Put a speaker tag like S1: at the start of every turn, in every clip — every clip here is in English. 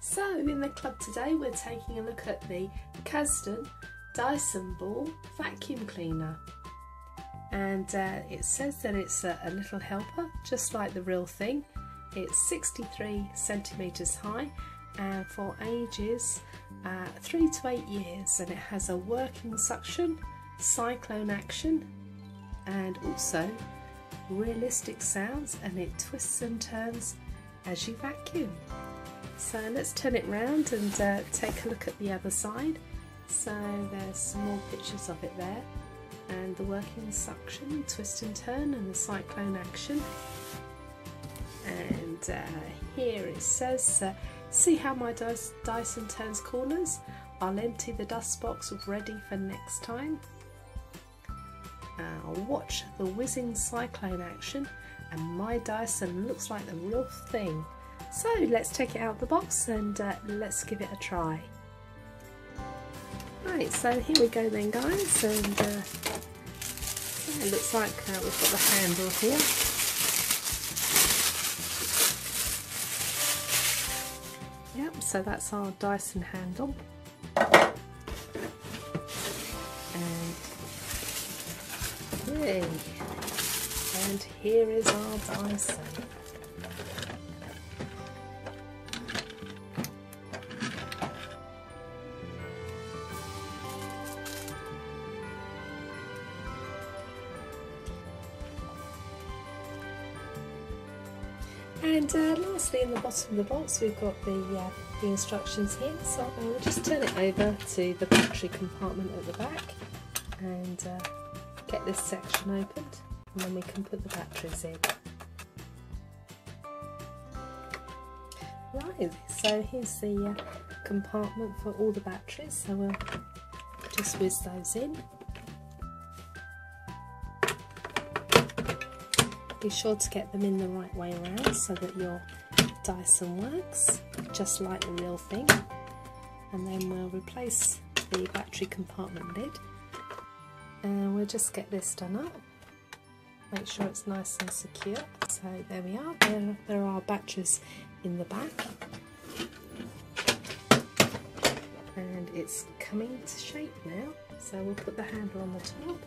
S1: So in the club today we're taking a look at the Casdon Dyson ball vacuum cleaner, and it says that it's a little helper just like the real thing. It's 63 centimeters high and for ages 3 to 8 years, and it has a working suction, cyclone action, and also realistic sounds, and it twists and turns as you vacuum. So let's turn it round and take a look at the other side. So there's some more pictures of it there, and the working suction, twist and turn, and the cyclone action. And here it says, see how my Dyson turns corners? I'll empty the dust box ready for next time. Watch the whizzing cyclone action, and my Dyson looks like the real thing. So let's take it out of the box and let's give it a try. Right, so here we go then guys, and it looks like we've got the handle here. Yep, so that's our Dyson handle. And yay! And here is our Dyson. And lastly, in the bottom of the box we've got the instructions here, so we'll just turn it over to the battery compartment at the back and get this section opened, and then we can put the batteries in. Right, so here's the compartment for all the batteries, so we'll just whiz those in. Be sure to get them in the right way around so that your Dyson works just like the real thing. And then we'll replace the battery compartment lid, and we'll just get this done up. Make sure it's nice and secure. So there we are, there are batteries in the back, and it's coming to shape now. So we'll put the handle on the top.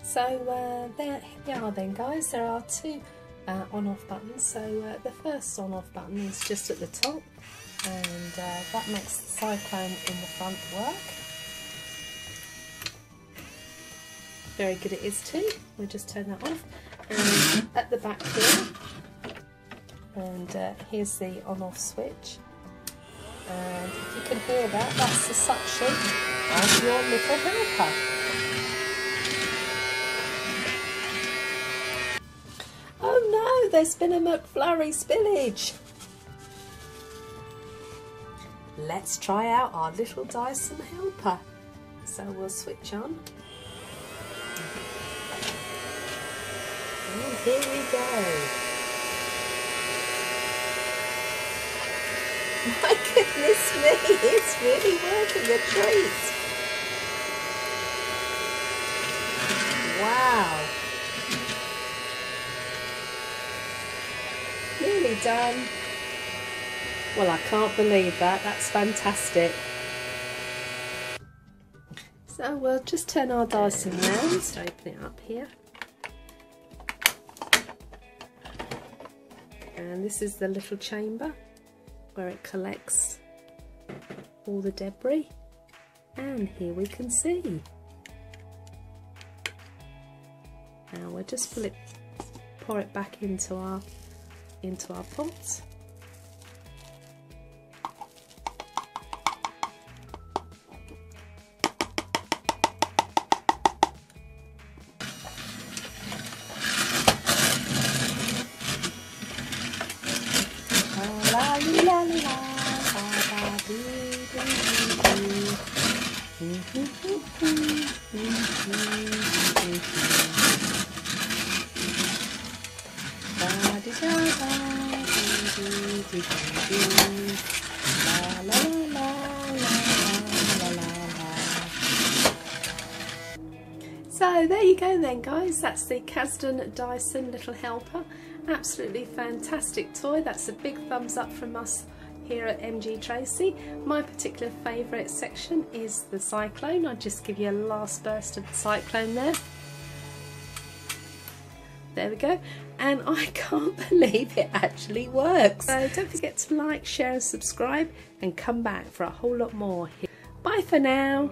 S1: So there we are then guys, there are two on-off buttons. So the first on-off button is just at the top, and that makes the cyclone in the front work. Very good it is too. We'll just turn that off. And at the back here, and here's the on-off switch. And if you can hear that, that's the suction of your little helper. Oh no, there's been a McFlurry spillage. Let's try out our little Dyson helper. So we'll switch on. And here we go. My goodness me, it's really working a treat. Wow. Nearly done. Well, I can't believe that. That's fantastic. So we'll just turn our Dyson round, so open it up here. And this is the little chamber where it collects all the debris. And here we can see. Now we'll just pour it back into our pot. La la la la ba doo So there you go then guys, that's the Casdon Dyson little helper. Absolutely fantastic toy. That's a big thumbs up from us here at MGTracey. My particular favourite section is the cyclone. I'll just give you a last burst of the cyclone there. There we go. And I can't believe it actually works. So don't forget to like, share and subscribe, and come back for a whole lot more. Bye for now.